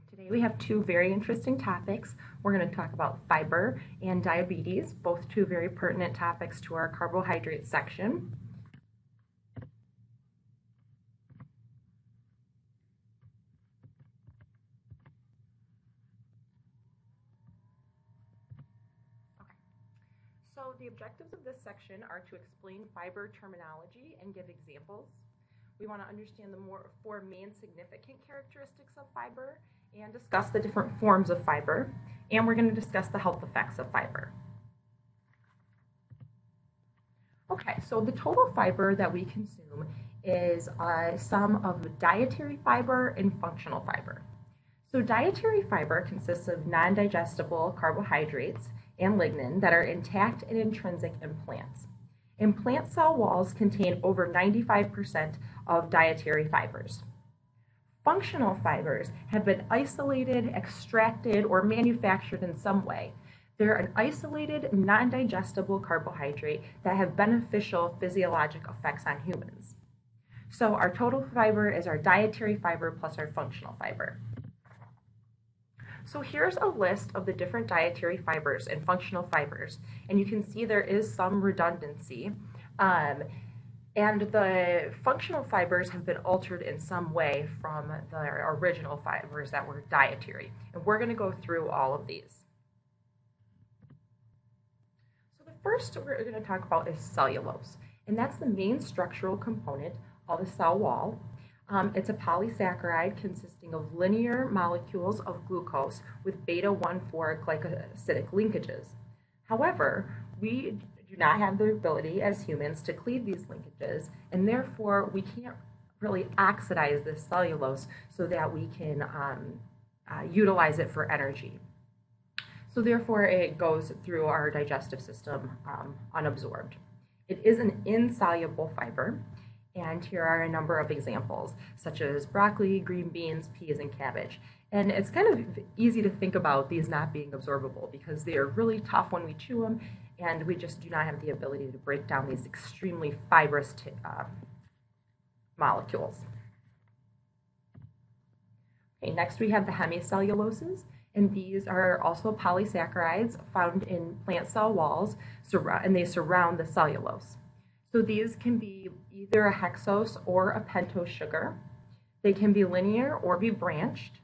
Today we have two very interesting topics. We're going to talk about fiber and diabetes, both two very pertinent topics to our carbohydrate section. So the objectives of this section are to explain fiber terminology and give examples. We want to understand the four main significant characteristics of fiber and discuss the different forms of fiber. And we're going to discuss the health effects of fiber. Okay, so the total fiber that we consume is a sum of dietary fiber and functional fiber. So dietary fiber consists of non-digestible carbohydrates and lignin that are intact and intrinsic in plants. And plant cell walls contain over 95% of dietary fibers. Functional fibers have been isolated, extracted, or manufactured in some way. They're an isolated, non-digestible carbohydrate that have beneficial physiologic effects on humans. So our total fiber is our dietary fiber plus our functional fiber. So here's a list of the different dietary fibers and functional fibers, and you can see there is some redundancy. And the functional fibers have been altered in some way from the original fibers that were dietary. And we're going to go through all of these. So the first we're going to talk about is cellulose, and that's the main structural component of the cell wall. It's a polysaccharide consisting of linear molecules of glucose with beta-1,4 glycosidic linkages. However, we do not have the ability as humans to cleave these linkages, and therefore we can't really oxidize this cellulose so that we can utilize it for energy. So therefore it goes through our digestive system unabsorbed. It is an insoluble fiber. And here are a number of examples, such as broccoli, green beans, peas, and cabbage. And it's kind of easy to think about these not being absorbable because they are really tough when we chew them, and we just do not have the ability to break down these extremely fibrous molecules. Okay, next we have the hemicelluloses, and these are also polysaccharides found in plant cell walls, and they surround the cellulose. So these can be either a hexose or a pentose sugar. They can be linear or be branched.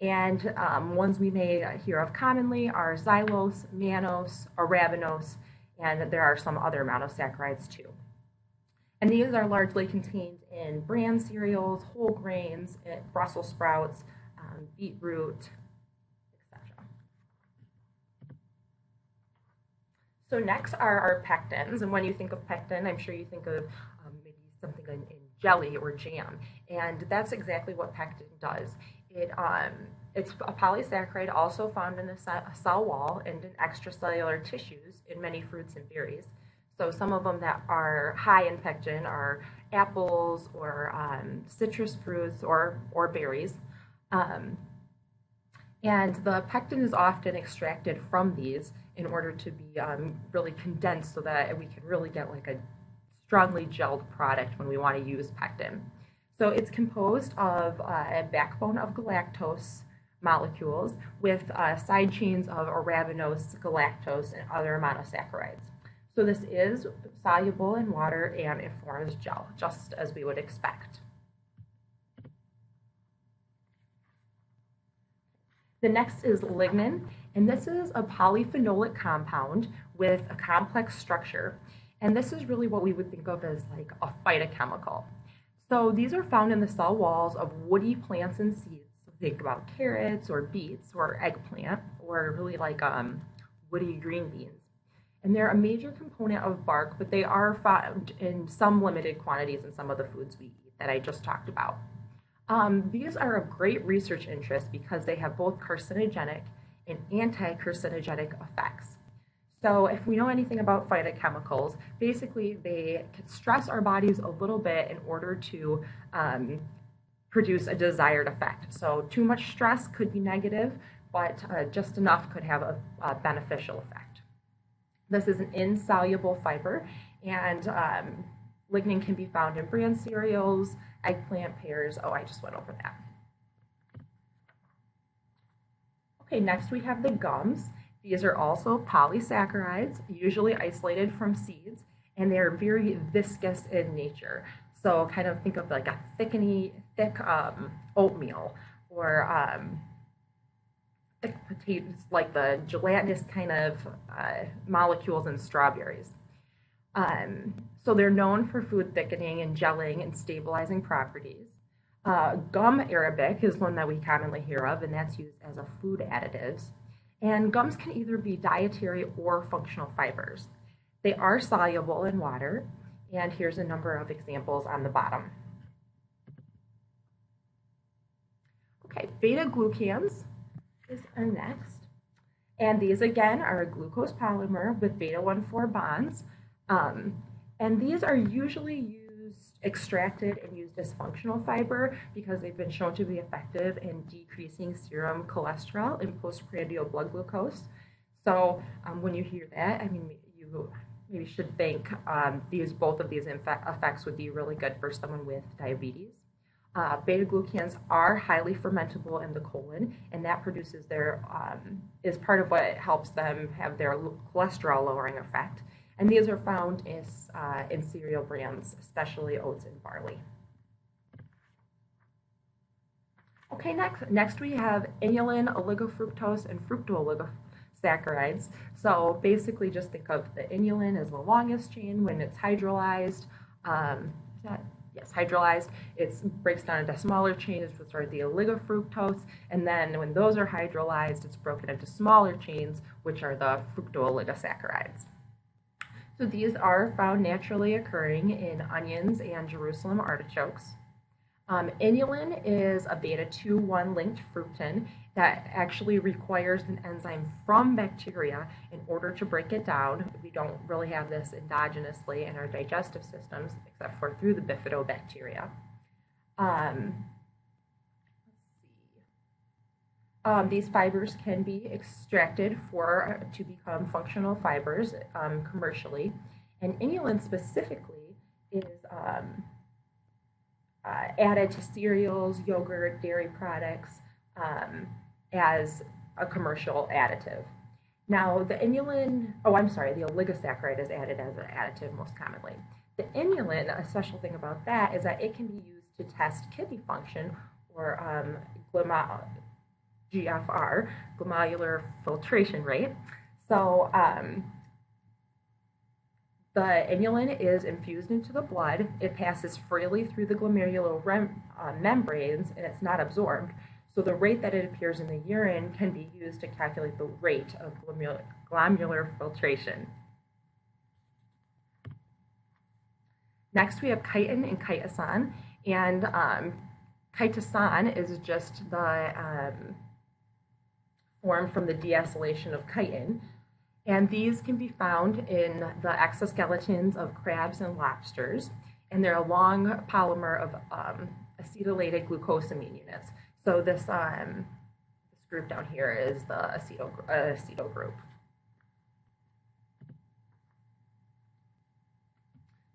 And ones we may hear of commonly are xylose, mannose, arabinose, and there are some other monosaccharides too. And these are largely contained in bran cereals, whole grains, Brussels sprouts, beetroot, etc. So next are our pectins, and when you think of pectin, I'm sure you think of maybe something in jelly or jam, and that's exactly what pectin does. It's a polysaccharide also found in the cell wall and in extracellular tissues in many fruits and berries. So some of them that are high in pectin are apples or citrus fruits or berries. And the pectin is often extracted from these in order to be really condensed so that we can really get like a strongly gelled product when we want to use pectin. So it's composed of a backbone of galactose molecules with side chains of arabinose, galactose, and other monosaccharides. So this is soluble in water and it forms gel, just as we would expect. The next is lignin, and this is a polyphenolic compound with a complex structure, and this is really what we would think of as like a phytochemical. So these are found in the cell walls of woody plants and seeds. So think about carrots or beets or eggplant or really like woody green beans. And they're a major component of bark, but they are found in some limited quantities in some of the foods we eat that I just talked about. These are of great research interest because they have both carcinogenic and anti-carcinogenic effects. So if we know anything about phytochemicals, basically they can stress our bodies a little bit in order to produce a desired effect. So too much stress could be negative, but just enough could have a beneficial effect. This is an insoluble fiber, and lignin can be found in bran cereals, eggplant, pears. Oh, I just went over that. Okay, next we have the gums. These are also polysaccharides, usually isolated from seeds, and they are very viscous in nature. So kind of think of like a thick oatmeal, or thick potatoes, like the gelatinous kind of molecules in strawberries. So they're known for food thickening and gelling and stabilizing properties. Gum arabic is one that we commonly hear of, and that's used as a food additives. And gums can either be dietary or functional fibers. They are soluble in water, and here's a number of examples on the bottom. Okay, beta glucans is our next. And these again are a glucose polymer with beta 1,4 bonds. And these are usually extracted and used as functional fiber because they've been shown to be effective in decreasing serum cholesterol and postprandial blood glucose. So when you hear that, I mean, you maybe should think both of these effects would be really good for someone with diabetes. Beta glucans are highly fermentable in the colon, and that produces is part of what helps them have their cholesterol lowering effect. And these are found in cereal brands, especially oats and barley. Okay, next we have inulin, oligofructose, and fructooligosaccharides. So basically just think of the inulin as the longest chain. When it's hydrolyzed, hydrolyzed, it breaks down into smaller chains, which are the oligofructose, and then when those are hydrolyzed, it's broken into smaller chains, which are the fructooligosaccharides. So these are found naturally occurring in onions and Jerusalem artichokes. Inulin is a beta-2,1 linked fructan that actually requires an enzyme from bacteria in order to break it down. We don't really have this endogenously in our digestive systems except for through the bifidobacteria. These fibers can be extracted to become functional fibers commercially, and inulin specifically is added to cereals, yogurt, dairy products as a commercial additive. Now the the oligosaccharide is added as an additive most commonly. The inulin, a special thing about that is that it can be used to test kidney function or GFR, glomerular filtration rate. So the inulin is infused into the blood. It passes freely through the glomerular membranes, and it's not absorbed. So the rate that it appears in the urine can be used to calculate the rate of glomerular filtration. Next, we have chitin and chitosan, and chitosan is just the formed from the deacylation of chitin, and these can be found in the exoskeletons of crabs and lobsters, and they're a long polymer of acetylated glucosamine units. So this group down here is the acetyl group.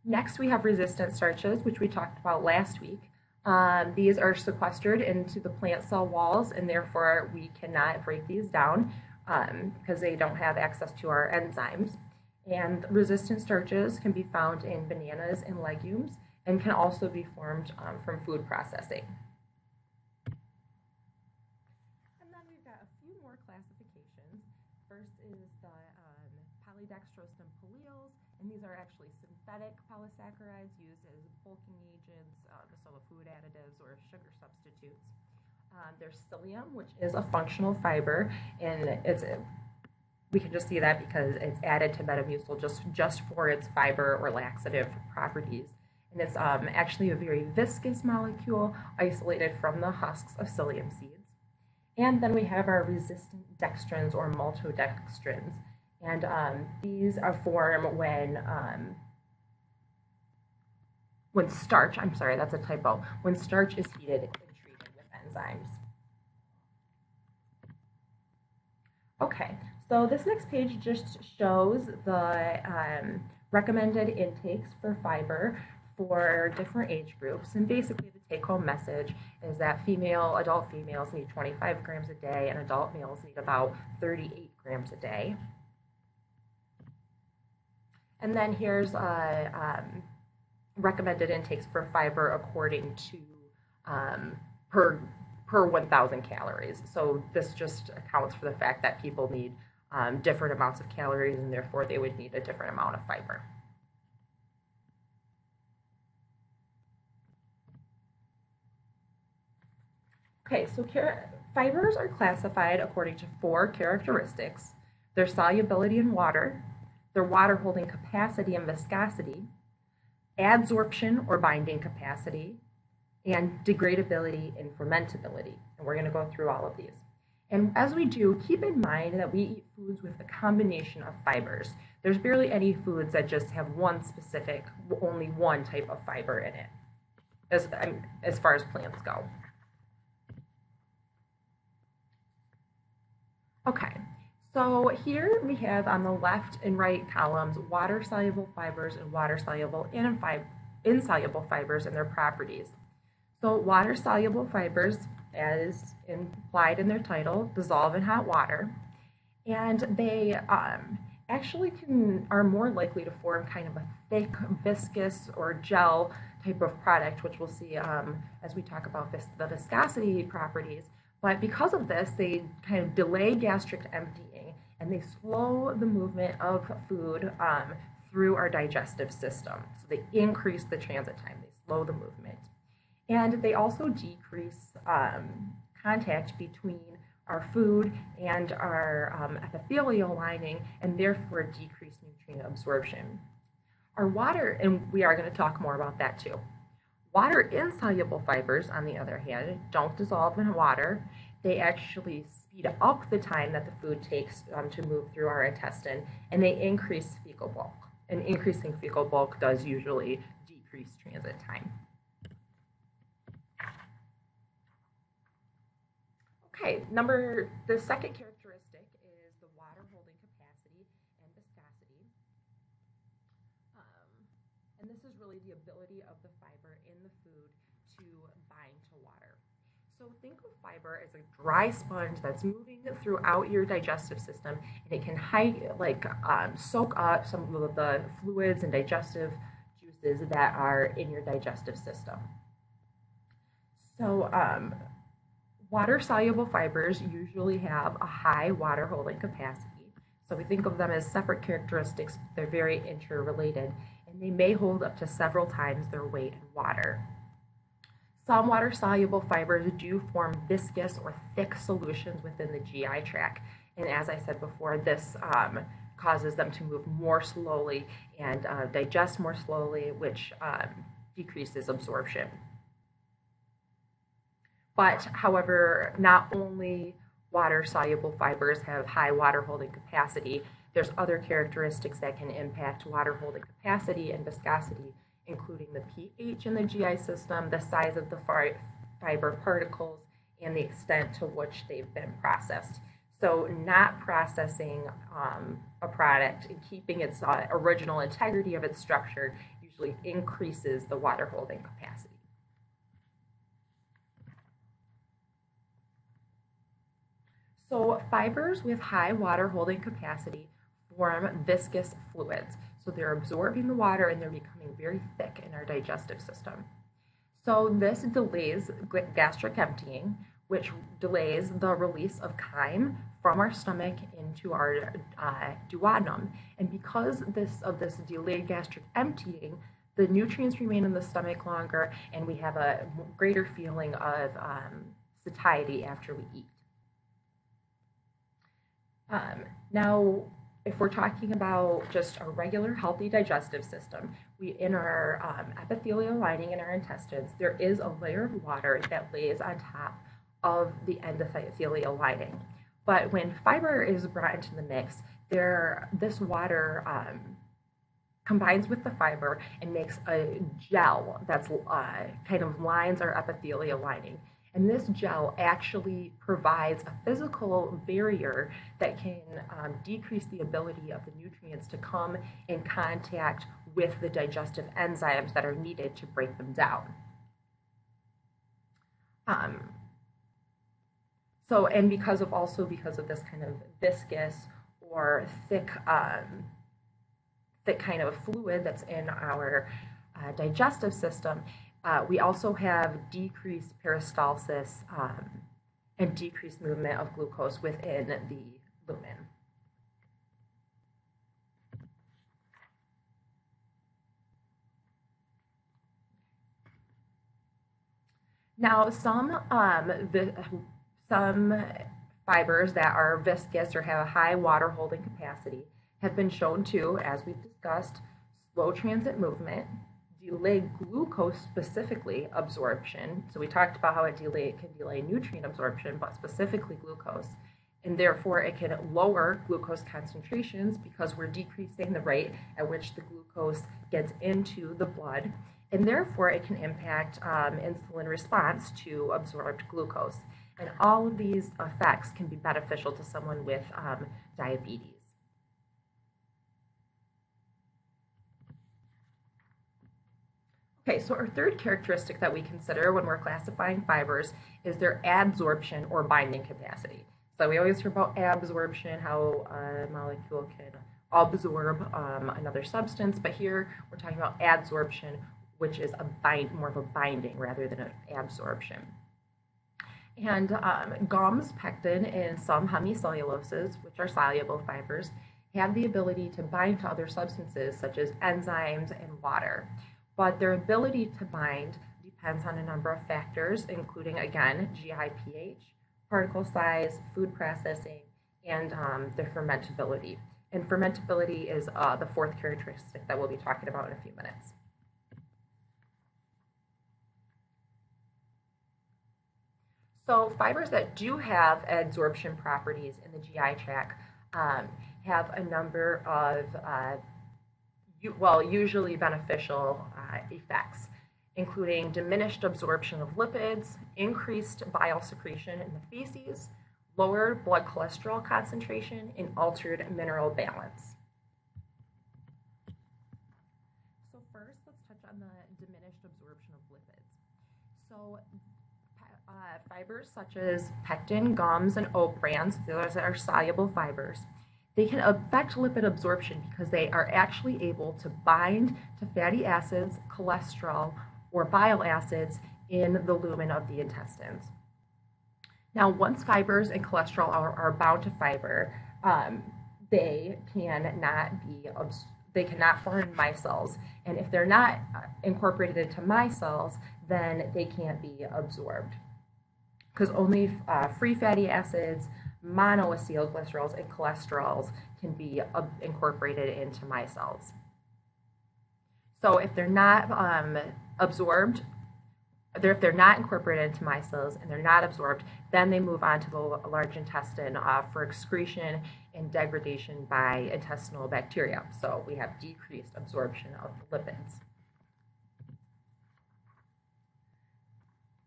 Next, we have resistant starches, which we talked about last week. These are sequestered into the plant cell walls, and therefore we cannot break these down because they don't have access to our enzymes. And resistant starches can be found in bananas and legumes and can also be formed from food processing. And then we've got a few more classifications. First is the polydextrose and polyols, and these are actually synthetic polysaccharides used as bulking agents, so the food additives or sugar substitutes. There's psyllium, which is a functional fiber, and we can just see that because it's added to Metamucil just for its fiber or laxative properties. And it's actually a very viscous molecule isolated from the husks of psyllium seeds. And then we have our resistant dextrins or maltodextrins. And these are formed when starch, I'm sorry, that's a typo, when starch is heated and treated with enzymes. Okay, so this next page just shows the recommended intakes for fiber for different age groups. And basically the take-home message is that adult females need 25 grams a day and adult males need about 38 grams a day. And then here's recommended intakes for fiber according to per 1,000 calories. So this just accounts for the fact that people need different amounts of calories, and therefore they would need a different amount of fiber. Okay, so fibers are classified according to 4 characteristics: their solubility in water, their water-holding capacity and viscosity, adsorption or binding capacity, and degradability and fermentability. And we're going to go through all of these. And as we do, keep in mind that we eat foods with a combination of fibers. There's barely any foods that just have only one type of fiber in it, as far as plants go. Okay, so here we have on the left and right columns water-soluble fibers and water-soluble and insoluble fibers and their properties. So water-soluble fibers, as implied in their title, dissolve in hot water, and they actually are more likely to form kind of a thick, viscous, or gel type of product, which we'll see as we talk about the viscosity properties. But because of this, they kind of delay gastric emptying, and they slow the movement of food through our digestive system. So they increase the transit time, they slow the movement. And they also decrease contact between our food and our epithelial lining, and therefore decrease nutrient absorption. Our water, and we are going to talk more about that too. Water-insoluble fibers, on the other hand, don't dissolve in water. They actually speed up the time that the food takes to move through our intestine, and they increase fecal bulk. And increasing fecal bulk does usually decrease transit time. Okay, the second characteristic is the water holding capacity and viscosity. And this is really the ability of the fiber in the food to bind to water. So think of fiber as a dry sponge that's moving throughout your digestive system, and it can soak up some of the fluids and digestive juices that are in your digestive system. So water-soluble fibers usually have a high water-holding capacity. So we think of them as separate characteristics. They're very interrelated, and they may hold up to several times their weight in water. Some water-soluble fibers do form viscous or thick solutions within the GI tract. And as I said before, this causes them to move more slowly and digest more slowly, which decreases absorption. But, however, not only water-soluble fibers have high water-holding capacity, there's other characteristics that can impact water-holding capacity and viscosity, including the pH in the GI system, the size of the fiber particles, and the extent to which they've been processed. So not processing a product and keeping its original integrity of its structure usually increases the water-holding capacity. So fibers with high water-holding capacity form viscous fluids. So they're absorbing the water and they're becoming very thick in our digestive system. So this delays gastric emptying, which delays the release of chyme from our stomach into our duodenum. And because of this delayed gastric emptying, the nutrients remain in the stomach longer, and we have a greater feeling of satiety after we eat. Now, if we're talking about just a regular healthy digestive system, in our epithelial lining in our intestines, there is a layer of water that lays on top of the endothelial lining. But when fiber is brought into the mix, this water combines with the fiber and makes a gel that's kind of lines our epithelial lining. And this gel actually provides a physical barrier that can decrease the ability of the nutrients to come in contact with the digestive enzymes that are needed to break them down. So, and because of this kind of viscous or thick, thick kind of fluid that's in our digestive system, we also have decreased peristalsis and decreased movement of glucose within the lumen. Now, some fibers that are viscous or have a high water holding capacity have been shown to, as we've discussed, slow transit movement, delay glucose specifically absorption. So we talked about how it can delay nutrient absorption, but specifically glucose. And therefore, it can lower glucose concentrations because we're decreasing the rate at which the glucose gets into the blood. And therefore, it can impact insulin response to absorbed glucose. And all of these effects can be beneficial to someone with diabetes. Okay, so our third characteristic that we consider when we're classifying fibers is their adsorption or binding capacity. So we always hear about absorption, how a molecule can absorb another substance, but here we're talking about adsorption, which is more of a binding rather than an absorption. And gums, pectin, and some hemicelluloses, which are soluble fibers, have the ability to bind to other substances such as enzymes and water. But their ability to bind depends on a number of factors, including, again, GI pH, particle size, food processing, and their fermentability. And fermentability is the fourth characteristic that we'll be talking about in a few minutes. So fibers that do have adsorption properties in the GI tract have a number of usually beneficial effects, including diminished absorption of lipids, increased bile secretion in the feces, lower blood cholesterol concentration, and altered mineral balance. So first, let's touch on the diminished absorption of lipids. So fibers such as pectin, gums, and oat bran, those are soluble fibers, they can affect lipid absorption because they are actually able to bind to fatty acids, cholesterol, or bile acids in the lumen of the intestines. Now, once fibers and cholesterol are bound to fiber, they cannot form micelles, and if they're not incorporated into micelles, then they can't be absorbed because only free fatty acids, monoacylglycerols, and cholesterols can be incorporated into micelles. So if they're not absorbed, if they're not incorporated into micelles and they're not absorbed, then they move on to the large intestine for excretion and degradation by intestinal bacteria. So we have decreased absorption of lipids.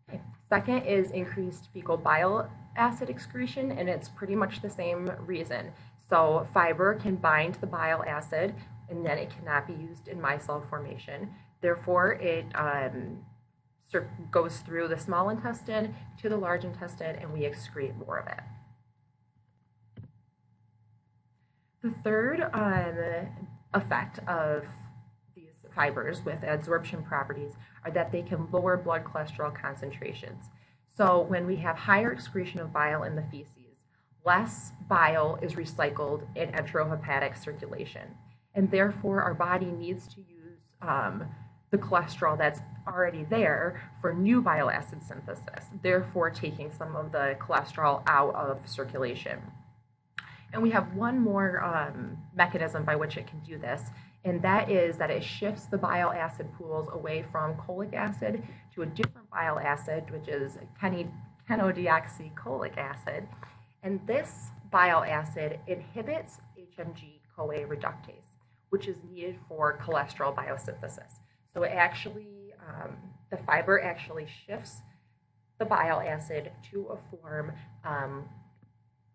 Okay. Second is increased fecal bile acid excretion, and it's pretty much the same reason. So fiber can bind the bile acid, and then it cannot be used in micelle formation. Therefore, it goes through the small intestine to the large intestine, and we excrete more of it. The third effect of these fibers with adsorption properties are that they can lower blood cholesterol concentrations. So when we have higher excretion of bile in the feces, less bile is recycled in enterohepatic circulation. And therefore, our body needs to use the cholesterol that's already there for new bile acid synthesis, therefore taking some of the cholesterol out of circulation. And we have one more mechanism by which it can do this, and that is that it shifts the bile acid pools away from cholic acid to a different bile acid, which is chenodeoxycholic acid. And this bile acid inhibits HMG-CoA reductase, which is needed for cholesterol biosynthesis. So it actually, the fiber actually shifts the bile acid to a form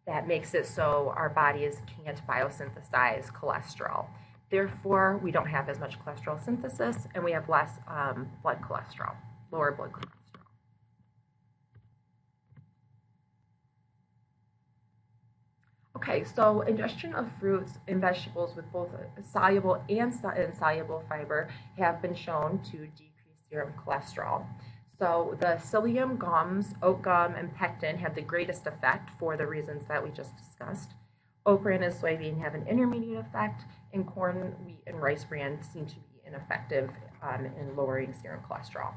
that makes it so our bodies can't biosynthesize cholesterol. Therefore, we don't have as much cholesterol synthesis, and we have less blood cholesterol, lower blood cholesterol. Okay, so ingestion of fruits and vegetables with both a soluble and insoluble fiber have been shown to decrease serum cholesterol. So the psyllium gums, oat gum, and pectin have the greatest effect for the reasons that we just discussed. Okra and soybean have an intermediate effect, and corn, wheat, and rice bran seem to be ineffective in lowering serum cholesterol.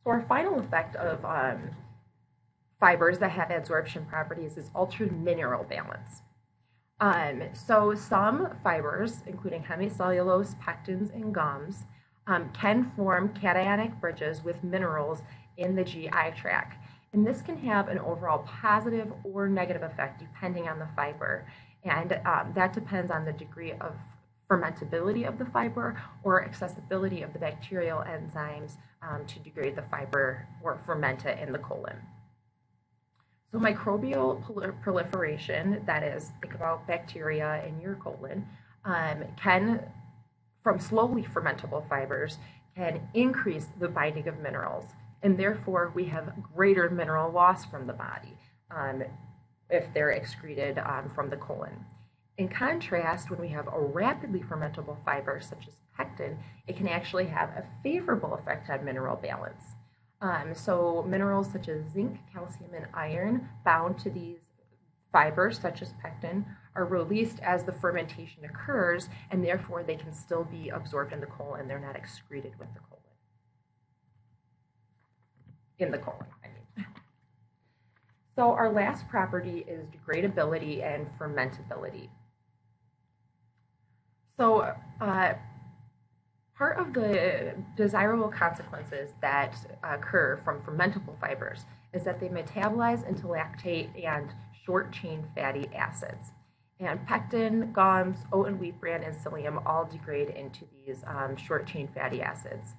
So our final effect of fibers that have absorption properties is altered mineral balance. So some fibers, including hemicellulose, pectins, and gums, can form cationic bridges with minerals in the GI tract. And this can have an overall positive or negative effect depending on the fiber. And that depends on the degree of fermentability of the fiber or accessibility of the bacterial enzymes to degrade the fiber or ferment it in the colon. So microbial proliferation, that is, think about bacteria in your colon, from slowly fermentable fibers, can increase the binding of minerals. And therefore, we have greater mineral loss from the body if they're excreted from the colon. In contrast, when we have a rapidly fermentable fiber, such as pectin, it can actually have a favorable effect on mineral balance. So minerals such as zinc, calcium, and iron bound to these fibers, such as pectin, are released as the fermentation occurs, and therefore they can still be absorbed in the colon. They're not excreted with the colon. In the colon, I mean. So our last property is degradability and fermentability. So part of the desirable consequences that occur from fermentable fibers is that they metabolize into lactate and short-chain fatty acids. And pectin, gums, oat and wheat bran, and psyllium all degrade into these short-chain fatty acids.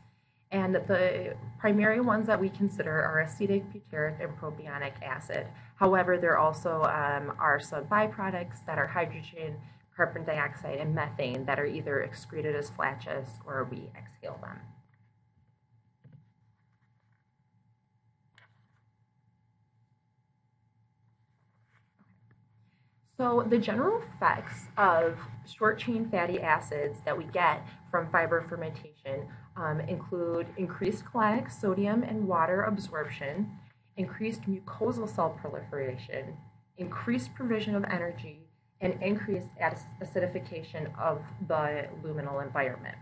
And the primary ones that we consider are acetic, butyric, and propionic acid. However, there also are some byproducts that are hydrogen, carbon dioxide, and methane that are either excreted as flatulence or we exhale them. So the general effects of short-chain fatty acids that we get from fiber fermentation include increased colonic sodium and water absorption, increased mucosal cell proliferation, increased provision of energy, and increased acidification of the luminal environment.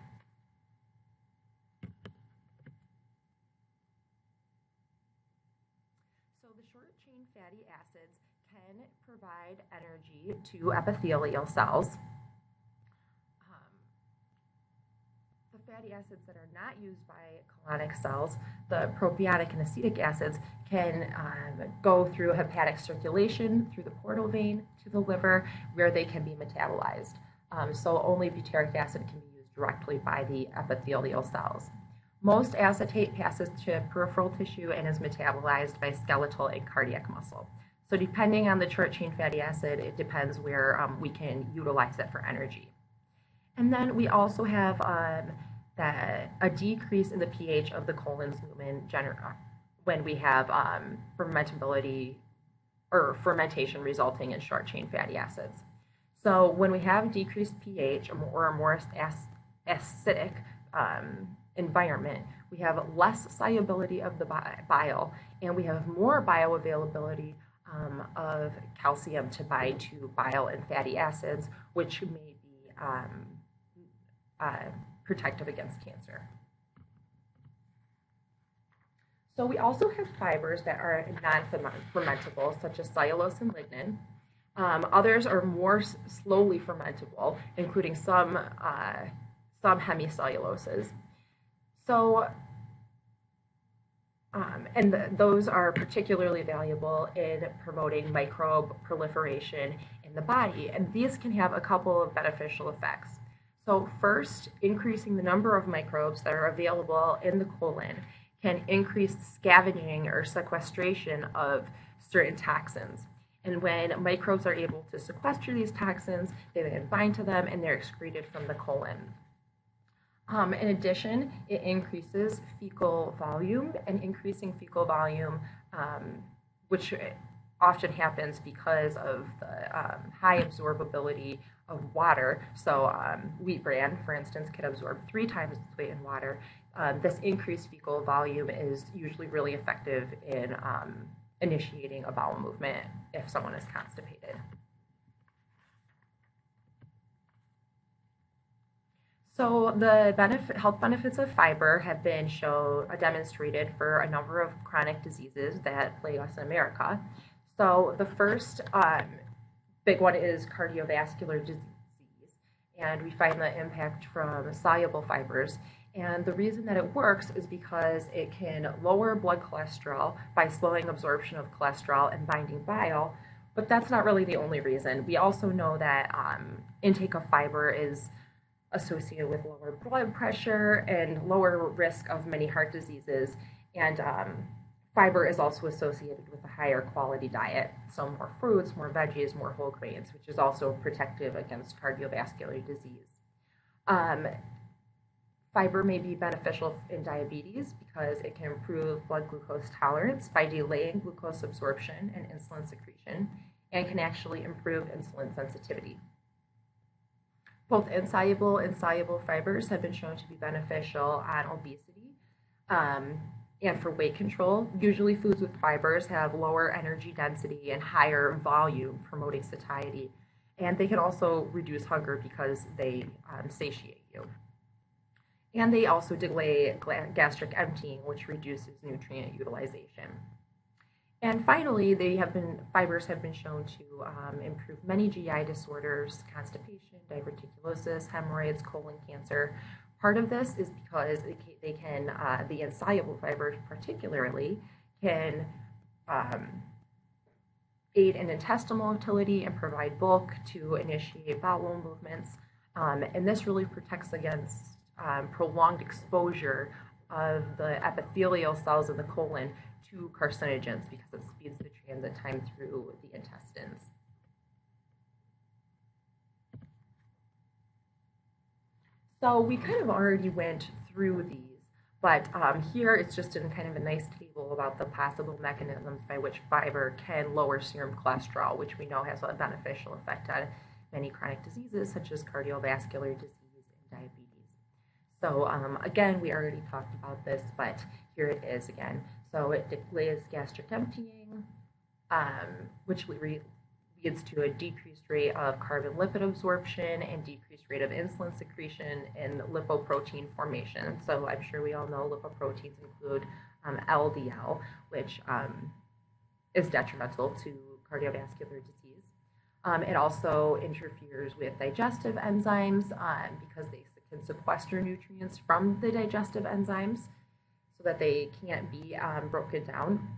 So the short-chain fatty acids can provide energy to epithelial cells. The fatty acids that are not used by colonic cells, the propionic and acetic acids, can go through hepatic circulation, through the portal vein to the liver, where they can be metabolized. So only butyric acid can be used directly by the epithelial cells. Most acetate passes to peripheral tissue and is metabolized by skeletal and cardiac muscle. So depending on the short-chain fatty acid, it depends where we can utilize it for energy. And then we also have a decrease in the pH of the colon's lumen when we have fermentability or fermentation resulting in short-chain fatty acids. So when we have decreased pH or a more acidic environment, we have less solubility of the bile, and we have more bioavailability of calcium to bind to bile and fatty acids, which may be protective against cancer. So we also have fibers that are non-fermentable, such as cellulose and lignin. Others are more slowly fermentable, including some hemicelluloses. So, those are particularly valuable in promoting microbe proliferation in the body, and these can have a couple of beneficial effects. So first, increasing the number of microbes that are available in the colon can increase scavenging or sequestration of certain toxins. And when microbes are able to sequester these toxins, they then bind to them and they're excreted from the colon. In addition, it increases fecal volume, and increasing fecal volume, which often happens because of the high absorbability of water. So wheat bran, for instance, can absorb 3 times its weight in water. This increased fecal volume is usually really effective in initiating a bowel movement if someone is constipated. So the health benefits of fiber have been demonstrated for a number of chronic diseases that plague us in America. So the first big one is cardiovascular disease, and we find the impact from soluble fibers. And the reason that it works is because it can lower blood cholesterol by slowing absorption of cholesterol and binding bile. But that's not really the only reason. We also know that intake of fiber is associated with lower blood pressure and lower risk of many heart diseases. And fiber is also associated with a higher quality diet. So more fruits, more veggies, more whole grains, which is also protective against cardiovascular disease. Fiber may be beneficial in diabetes because it can improve blood glucose tolerance by delaying glucose absorption and insulin secretion, and can actually improve insulin sensitivity. Both insoluble and soluble fibers have been shown to be beneficial on obesity and for weight control. Usually foods with fibers have lower energy density and higher volume, promoting satiety. And they can also reduce hunger because they satiate you. And they also delay gastric emptying, which reduces nutrient utilization. And finally, fibers have been shown to improve many GI disorders, constipation, diverticulosis, hemorrhoids, colon cancer. Part of this is because the insoluble fibers particularly can aid in intestinal motility and provide bulk to initiate bowel movements. And this really protects against prolonged exposure of the epithelial cells in the colon to carcinogens because it speeds the transit time through the intestines. So we kind of already went through these, but here it's just in kind of a nice table about the possible mechanisms by which fiber can lower serum cholesterol, which we know has a beneficial effect on many chronic diseases such as cardiovascular disease and diabetes. So again, we already talked about this, but here it is again. So it delays gastric emptying, which leads to a decreased rate of carbon lipid absorption and decreased rate of insulin secretion and lipoprotein formation. So I'm sure we all know lipoproteins include LDL, which is detrimental to cardiovascular disease. It also interferes with digestive enzymes because they can sequester nutrients from the digestive enzymes so that they can't be broken down.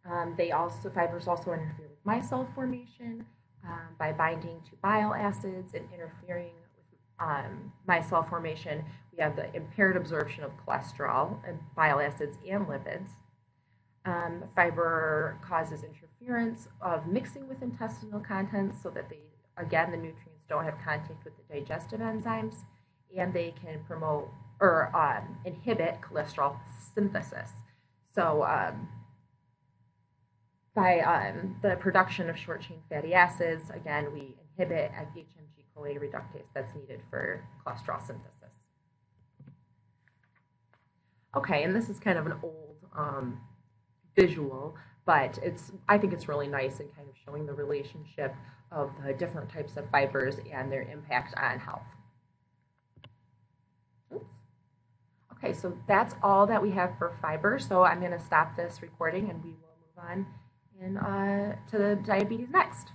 Fibers also interfere with micelle formation by binding to bile acids and interfering with micelle formation. We have the impaired absorption of cholesterol and bile acids and lipids. Fiber causes interference of mixing with intestinal contents so that the nutrients don't have contact with the digestive enzymes, and they can promote or inhibit cholesterol synthesis. So by the production of short-chain fatty acids, again, we inhibit HMG-CoA reductase that's needed for cholesterol synthesis. Okay, and this is kind of an old visual, but I think it's really nice in kind of showing the relationship of the different types of fibers and their impact on health. Oops. Okay, so that's all that we have for fiber. So I'm going to stop this recording and we will move on to the diabetes next.